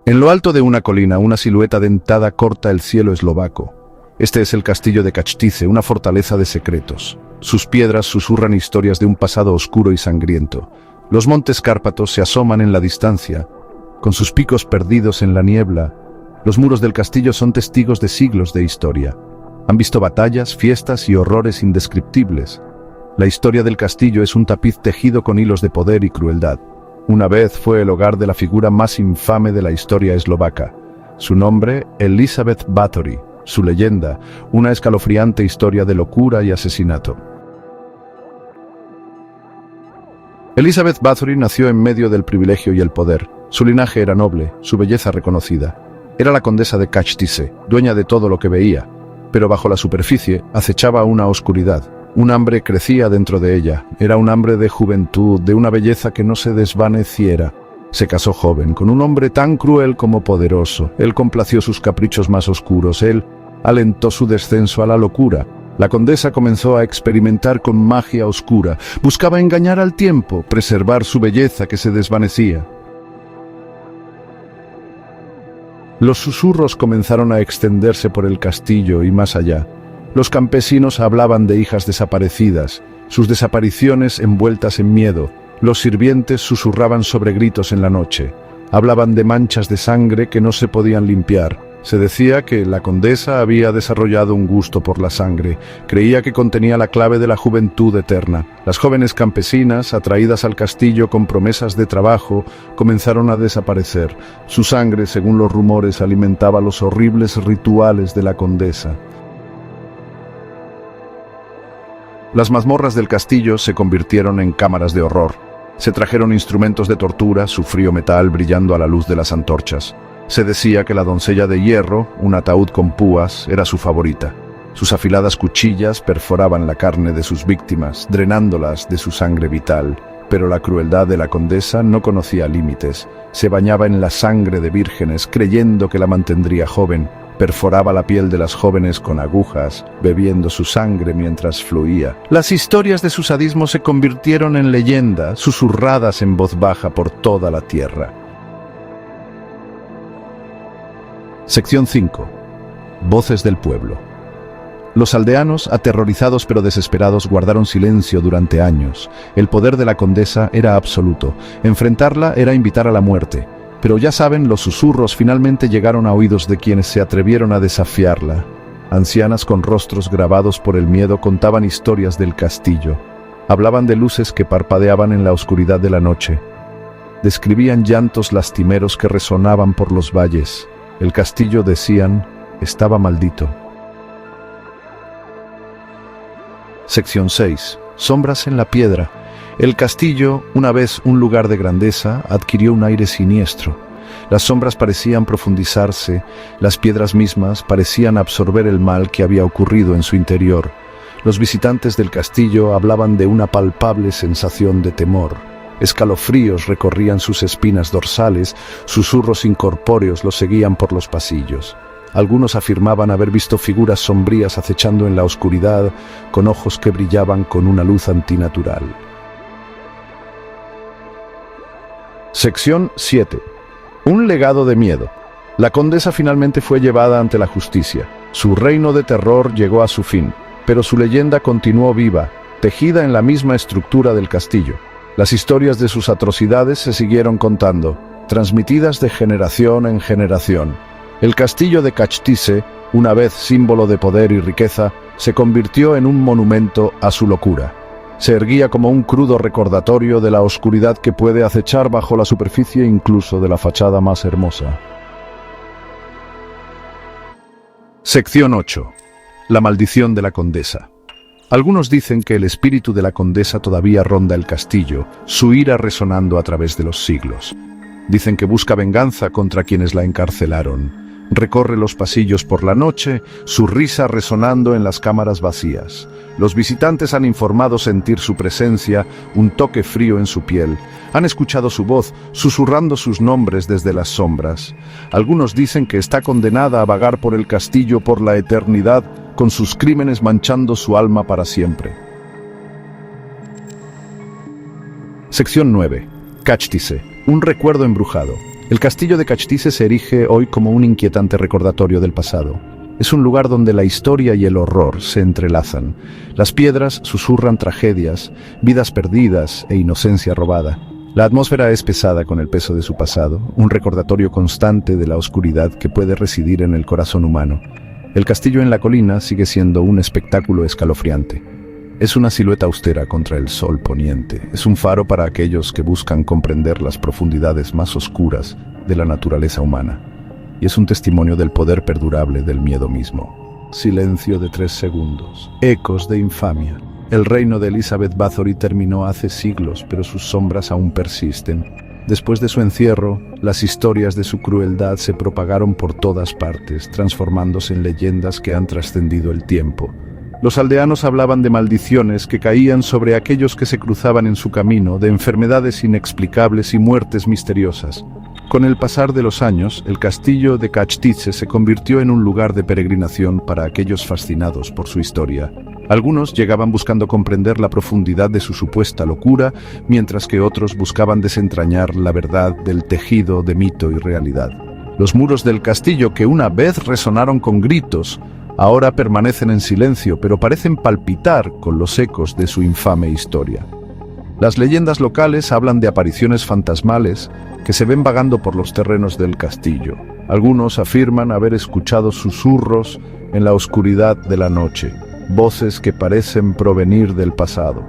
En lo alto de una colina, una silueta dentada corta el cielo eslovaco. Este es el castillo de Kachtice, una fortaleza de secretos. Sus piedras susurran historias de un pasado oscuro y sangriento. Los montes Cárpatos se asoman en la distancia, con sus picos perdidos en la niebla. Los muros del castillo son testigos de siglos de historia. Han visto batallas, fiestas y horrores indescriptibles. La historia del castillo es un tapiz tejido con hilos de poder y crueldad. Una vez fue el hogar de la figura más infame de la historia eslovaca. Su nombre, Elizabeth Báthory. Su leyenda, una escalofriante historia de locura y asesinato. Elizabeth Báthory nació en medio del privilegio y el poder. Su linaje era noble, su belleza reconocida. Era la condesa de Kachtice, dueña de todo lo que veía. Pero bajo la superficie acechaba una oscuridad. Un hambre crecía dentro de ella. Era un hambre de juventud, de una belleza que no se desvaneciera. Se casó joven, con un hombre tan cruel como poderoso. Él complació sus caprichos más oscuros. Él alentó su descenso a la locura. La condesa comenzó a experimentar con magia oscura. Buscaba engañar al tiempo, preservar su belleza que se desvanecía. Los susurros comenzaron a extenderse por el castillo y más allá. Los campesinos hablaban de hijas desaparecidas, sus desapariciones envueltas en miedo. Los sirvientes susurraban sobre gritos en la noche. Hablaban de manchas de sangre que no se podían limpiar. Se decía que la condesa había desarrollado un gusto por la sangre. Creía que contenía la clave de la juventud eterna. Las jóvenes campesinas, atraídas al castillo con promesas de trabajo, comenzaron a desaparecer. Su sangre, según los rumores, alimentaba los horribles rituales de la condesa. Las mazmorras del castillo se convirtieron en cámaras de horror. Se trajeron instrumentos de tortura, su frío metal brillando a la luz de las antorchas. Se decía que la doncella de hierro, un ataúd con púas, era su favorita. Sus afiladas cuchillas perforaban la carne de sus víctimas, drenándolas de su sangre vital. Pero la crueldad de la condesa no conocía límites. Se bañaba en la sangre de vírgenes, creyendo que la mantendría joven. Perforaba la piel de las jóvenes con agujas, bebiendo su sangre mientras fluía. Las historias de su sadismo se convirtieron en leyenda, susurradas en voz baja por toda la tierra. Sección 5. Voces del pueblo. Los aldeanos, aterrorizados pero desesperados, guardaron silencio durante años. El poder de la condesa era absoluto. Enfrentarla era invitar a la muerte. Pero ya saben, los susurros finalmente llegaron a oídos de quienes se atrevieron a desafiarla. Ancianas con rostros grabados por el miedo contaban historias del castillo. Hablaban de luces que parpadeaban en la oscuridad de la noche. Describían llantos lastimeros que resonaban por los valles. El castillo, decían, estaba maldito. Sección 6. Sombras en la piedra. El castillo, una vez un lugar de grandeza, adquirió un aire siniestro. Las sombras parecían profundizarse, las piedras mismas parecían absorber el mal que había ocurrido en su interior. Los visitantes del castillo hablaban de una palpable sensación de temor. Escalofríos recorrían sus espinas dorsales, susurros incorpóreos los seguían por los pasillos. Algunos afirmaban haber visto figuras sombrías acechando en la oscuridad, con ojos que brillaban con una luz antinatural. Sección 7. Un legado de miedo. La condesa finalmente fue llevada ante la justicia. Su reino de terror llegó a su fin, pero su leyenda continuó viva, tejida en la misma estructura del castillo. Las historias de sus atrocidades se siguieron contando, transmitidas de generación en generación. El castillo de Kachtice, una vez símbolo de poder y riqueza, se convirtió en un monumento a su locura. Se erguía como un crudo recordatorio de la oscuridad que puede acechar bajo la superficie incluso de la fachada más hermosa. Sección 8. La maldición de la condesa. Algunos dicen que el espíritu de la condesa todavía ronda el castillo, su ira resonando a través de los siglos. Dicen que busca venganza contra quienes la encarcelaron. Recorre los pasillos por la noche, su risa resonando en las cámaras vacías. Los visitantes han informado sentir su presencia, un toque frío en su piel. Han escuchado su voz, susurrando sus nombres desde las sombras. Algunos dicen que está condenada a vagar por el castillo por la eternidad, con sus crímenes manchando su alma para siempre. Sección 9. Kachtice, un recuerdo embrujado. El castillo de Cachtice se erige hoy como un inquietante recordatorio del pasado. Es un lugar donde la historia y el horror se entrelazan. Las piedras susurran tragedias, vidas perdidas e inocencia robada. La atmósfera es pesada con el peso de su pasado, un recordatorio constante de la oscuridad que puede residir en el corazón humano. El castillo en la colina sigue siendo un espectáculo escalofriante. Es una silueta austera contra el sol poniente. Es un faro para aquellos que buscan comprender las profundidades más oscuras de la naturaleza humana. Y es un testimonio del poder perdurable del miedo mismo. Silencio de 3 segundos. Ecos de infamia. El reino de Elizabeth Bathory terminó hace siglos, pero sus sombras aún persisten. Después de su encierro, las historias de su crueldad se propagaron por todas partes, transformándose en leyendas que han trascendido el tiempo. Los aldeanos hablaban de maldiciones que caían sobre aquellos que se cruzaban en su camino, de enfermedades inexplicables y muertes misteriosas. Con el pasar de los años, el castillo de Cachtice se convirtió en un lugar de peregrinación para aquellos fascinados por su historia. Algunos llegaban buscando comprender la profundidad de su supuesta locura, mientras que otros buscaban desentrañar la verdad del tejido de mito y realidad. Los muros del castillo, que una vez resonaron con gritos, ahora permanecen en silencio, pero parecen palpitar con los ecos de su infame historia. Las leyendas locales hablan de apariciones fantasmales que se ven vagando por los terrenos del castillo. Algunos afirman haber escuchado susurros en la oscuridad de la noche, voces que parecen provenir del pasado.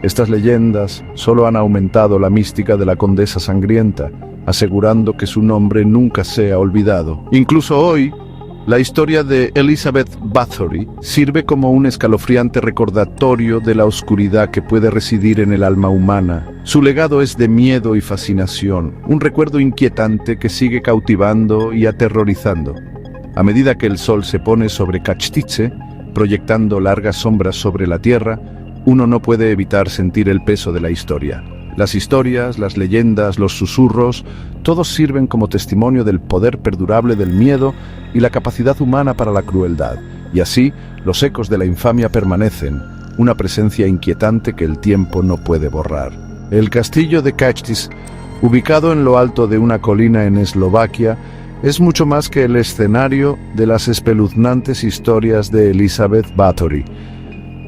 Estas leyendas solo han aumentado la mística de la condesa sangrienta, asegurando que su nombre nunca sea olvidado. Incluso hoy, la historia de Elizabeth Bathory sirve como un escalofriante recordatorio de la oscuridad que puede residir en el alma humana. Su legado es de miedo y fascinación, un recuerdo inquietante que sigue cautivando y aterrorizando. A medida que el sol se pone sobre Cachtice, proyectando largas sombras sobre la tierra, uno no puede evitar sentir el peso de la historia. Las historias, las leyendas, los susurros, todos sirven como testimonio del poder perdurable del miedo y la capacidad humana para la crueldad. Y así, los ecos de la infamia permanecen, una presencia inquietante que el tiempo no puede borrar. El castillo de Cachtice, ubicado en lo alto de una colina en Eslovaquia, es mucho más que el escenario de las espeluznantes historias de Elizabeth Bathory.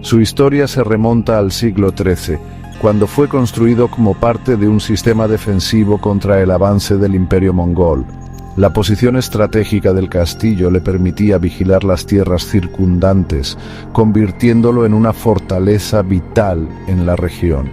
Su historia se remonta al siglo XIII, cuando fue construido como parte de un sistema defensivo contra el avance del Imperio mongol. La posición estratégica del castillo le permitía vigilar las tierras circundantes, convirtiéndolo en una fortaleza vital en la región.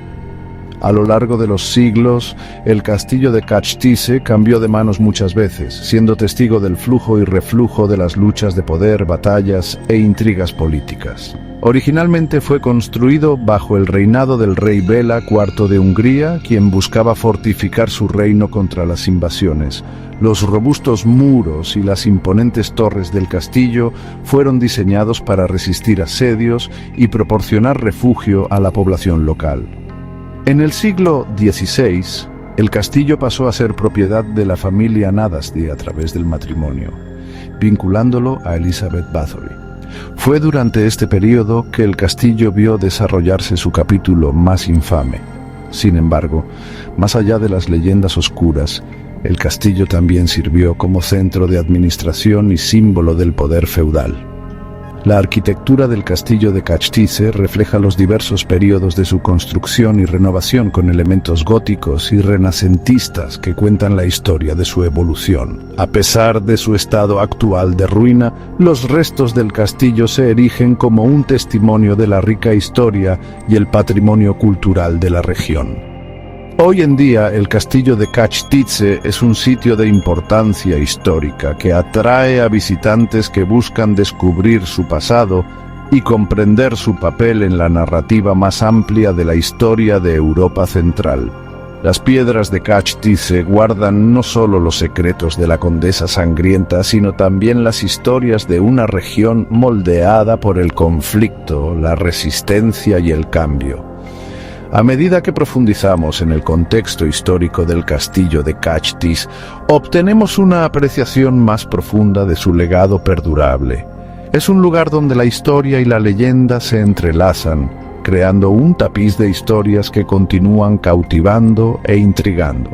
A lo largo de los siglos, el castillo de Cachtice cambió de manos muchas veces, siendo testigo del flujo y reflujo de las luchas de poder, batallas e intrigas políticas. Originalmente fue construido bajo el reinado del rey Bela IV de Hungría, quien buscaba fortificar su reino contra las invasiones. Los robustos muros y las imponentes torres del castillo fueron diseñados para resistir asedios y proporcionar refugio a la población local. En el siglo XVI, el castillo pasó a ser propiedad de la familia Nadasdy a través del matrimonio, vinculándolo a Elizabeth Bathory. Fue durante este periodo que el castillo vio desarrollarse su capítulo más infame. Sin embargo, más allá de las leyendas oscuras, el castillo también sirvió como centro de administración y símbolo del poder feudal. La arquitectura del castillo de Cachtice refleja los diversos periodos de su construcción y renovación con elementos góticos y renacentistas que cuentan la historia de su evolución. A pesar de su estado actual de ruina, los restos del castillo se erigen como un testimonio de la rica historia y el patrimonio cultural de la región. Hoy en día, el castillo de Cachtice es un sitio de importancia histórica que atrae a visitantes que buscan descubrir su pasado y comprender su papel en la narrativa más amplia de la historia de Europa Central. Las piedras de Cachtice guardan no solo los secretos de la condesa sangrienta, sino también las historias de una región moldeada por el conflicto, la resistencia y el cambio. A medida que profundizamos en el contexto histórico del castillo de Cachtice, obtenemos una apreciación más profunda de su legado perdurable. Es un lugar donde la historia y la leyenda se entrelazan, creando un tapiz de historias que continúan cautivando e intrigando.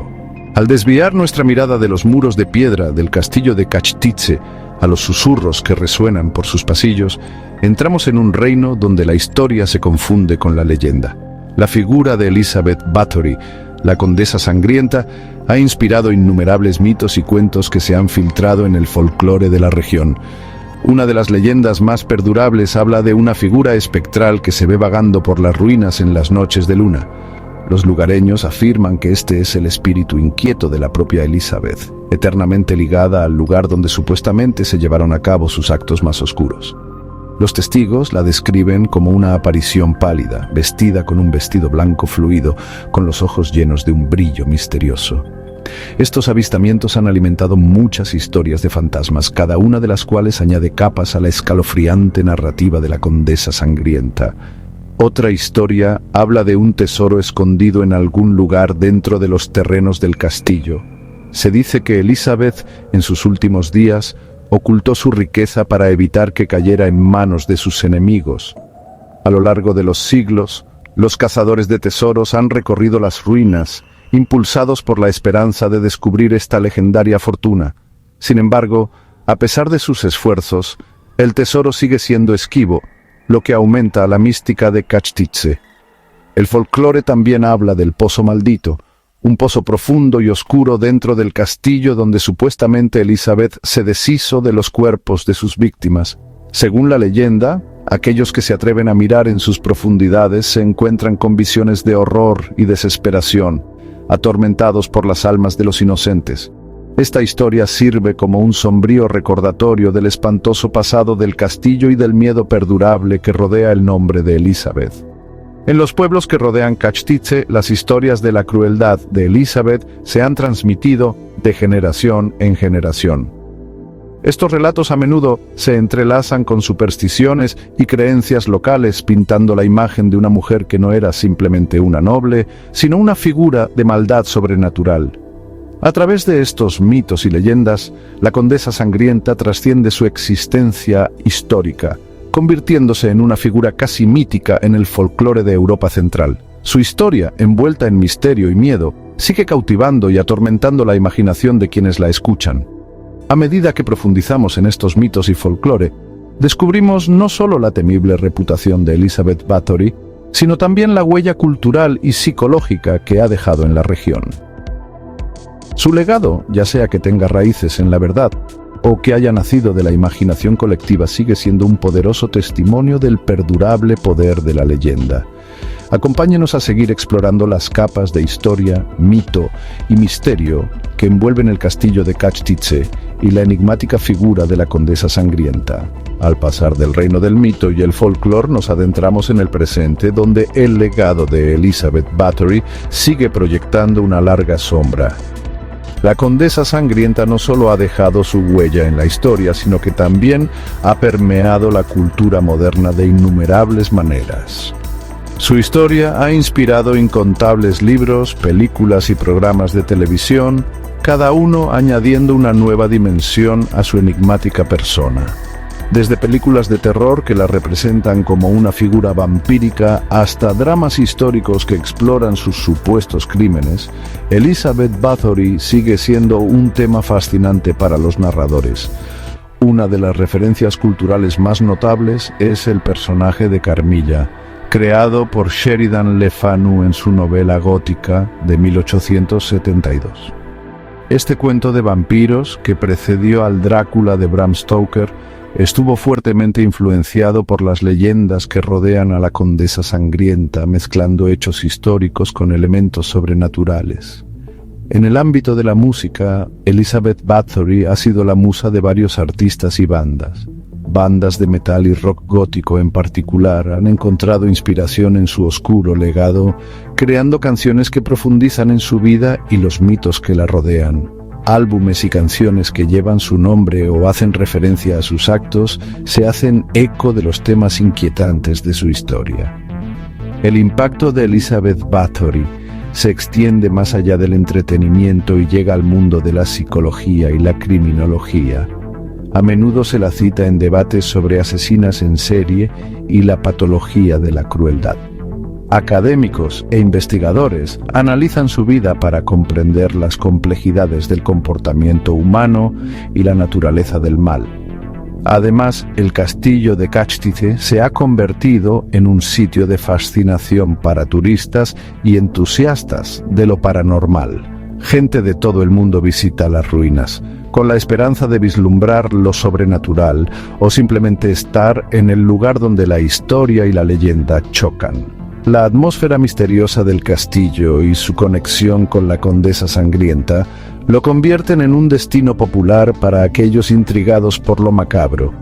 Al desviar nuestra mirada de los muros de piedra del castillo de Kachtice a los susurros que resuenan por sus pasillos, entramos en un reino donde la historia se confunde con la leyenda. La figura de Elizabeth Bathory, la condesa sangrienta, ha inspirado innumerables mitos y cuentos que se han filtrado en el folclore de la región. Una de las leyendas más perdurables habla de una figura espectral que se ve vagando por las ruinas en las noches de luna. Los lugareños afirman que este es el espíritu inquieto de la propia Elizabeth, eternamente ligada al lugar donde supuestamente se llevaron a cabo sus actos más oscuros. Los testigos la describen como una aparición pálida, vestida con un vestido blanco fluido, con los ojos llenos de un brillo misterioso. Estos avistamientos han alimentado muchas historias de fantasmas, cada una de las cuales añade capas a la escalofriante narrativa de la condesa sangrienta. Otra historia habla de un tesoro escondido en algún lugar dentro de los terrenos del castillo. Se dice que Elizabeth, en sus últimos días, ocultó su riqueza para evitar que cayera en manos de sus enemigos. A lo largo de los siglos, los cazadores de tesoros han recorrido las ruinas, impulsados por la esperanza de descubrir esta legendaria fortuna. Sin embargo, a pesar de sus esfuerzos, el tesoro sigue siendo esquivo, lo que aumenta la mística de Kachtice. El folclore también habla del pozo maldito, un pozo profundo y oscuro dentro del castillo donde supuestamente Elizabeth se deshizo de los cuerpos de sus víctimas. Según la leyenda, aquellos que se atreven a mirar en sus profundidades se encuentran con visiones de horror y desesperación, atormentados por las almas de los inocentes. Esta historia sirve como un sombrío recordatorio del espantoso pasado del castillo y del miedo perdurable que rodea el nombre de Elizabeth. En los pueblos que rodean Kachtice, las historias de la crueldad de Elizabeth se han transmitido de generación en generación. Estos relatos a menudo se entrelazan con supersticiones y creencias locales, pintando la imagen de una mujer que no era simplemente una noble, sino una figura de maldad sobrenatural. A través de estos mitos y leyendas, la condesa sangrienta trasciende su existencia histórica, convirtiéndose en una figura casi mítica en el folclore de Europa Central. Su historia, envuelta en misterio y miedo, sigue cautivando y atormentando la imaginación de quienes la escuchan. A medida que profundizamos en estos mitos y folclore, descubrimos no solo la temible reputación de Elizabeth Bathory, sino también la huella cultural y psicológica que ha dejado en la región. Su legado, ya sea que tenga raíces en la verdad o que haya nacido de la imaginación colectiva, sigue siendo un poderoso testimonio del perdurable poder de la leyenda. Acompáñenos a seguir explorando las capas de historia, mito y misterio que envuelven el castillo de Kachtice y la enigmática figura de la condesa sangrienta. Al pasar del reino del mito y el folclore, nos adentramos en el presente, donde el legado de Elizabeth Bathory sigue proyectando una larga sombra. La condesa sangrienta no solo ha dejado su huella en la historia, sino que también ha permeado la cultura moderna de innumerables maneras. Su historia ha inspirado incontables libros, películas y programas de televisión, cada uno añadiendo una nueva dimensión a su enigmática persona. Desde películas de terror que la representan como una figura vampírica hasta dramas históricos que exploran sus supuestos crímenes, Elizabeth Bathory sigue siendo un tema fascinante para los narradores. Una de las referencias culturales más notables es el personaje de Carmilla, creado por Sheridan Le Fanu en su novela gótica de 1872. Este cuento de vampiros, que precedió al Drácula de Bram Stoker, estuvo fuertemente influenciado por las leyendas que rodean a la condesa sangrienta, mezclando hechos históricos con elementos sobrenaturales. En el ámbito de la música, Elizabeth Bathory ha sido la musa de varios artistas y bandas. Bandas de metal y rock gótico en particular han encontrado inspiración en su oscuro legado, creando canciones que profundizan en su vida y los mitos que la rodean. Álbumes y canciones que llevan su nombre o hacen referencia a sus actos se hacen eco de los temas inquietantes de su historia. El impacto de Elizabeth Bathory se extiende más allá del entretenimiento y llega al mundo de la psicología y la criminología. A menudo se la cita en debates sobre asesinas en serie y la patología de la crueldad. Académicos e investigadores analizan su vida para comprender las complejidades del comportamiento humano y la naturaleza del mal. Además, el castillo de Cáchtice se ha convertido en un sitio de fascinación para turistas y entusiastas de lo paranormal. Gente de todo el mundo visita las ruinas, con la esperanza de vislumbrar lo sobrenatural o simplemente estar en el lugar donde la historia y la leyenda chocan. La atmósfera misteriosa del castillo y su conexión con la Condesa Sangrienta lo convierten en un destino popular para aquellos intrigados por lo macabro.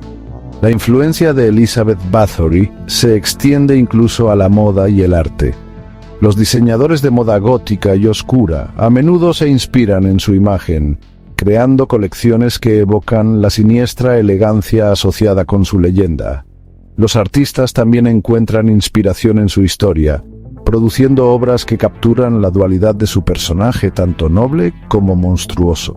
La influencia de Elizabeth Bathory se extiende incluso a la moda y el arte. Los diseñadores de moda gótica y oscura a menudo se inspiran en su imagen, creando colecciones que evocan la siniestra elegancia asociada con su leyenda. Los artistas también encuentran inspiración en su historia, produciendo obras que capturan la dualidad de su personaje, tanto noble como monstruoso.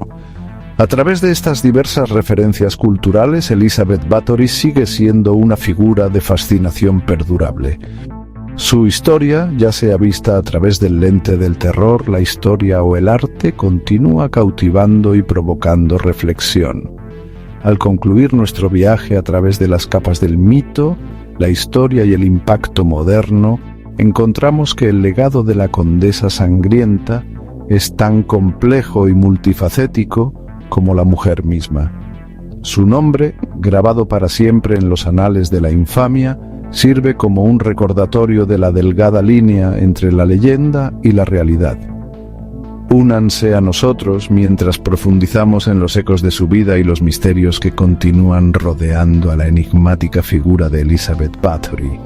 A través de estas diversas referencias culturales, Elizabeth Bathory sigue siendo una figura de fascinación perdurable. Su historia, ya sea vista a través del lente del terror, la historia o el arte, continúa cautivando y provocando reflexión. Al concluir nuestro viaje a través de las capas del mito, la historia y el impacto moderno, encontramos que el legado de la Condesa Sangrienta es tan complejo y multifacético como la mujer misma. Su nombre, grabado para siempre en los anales de la infamia, sirve como un recordatorio de la delgada línea entre la leyenda y la realidad. Únanse a nosotros mientras profundizamos en los ecos de su vida y los misterios que continúan rodeando a la enigmática figura de Elizabeth Bathory.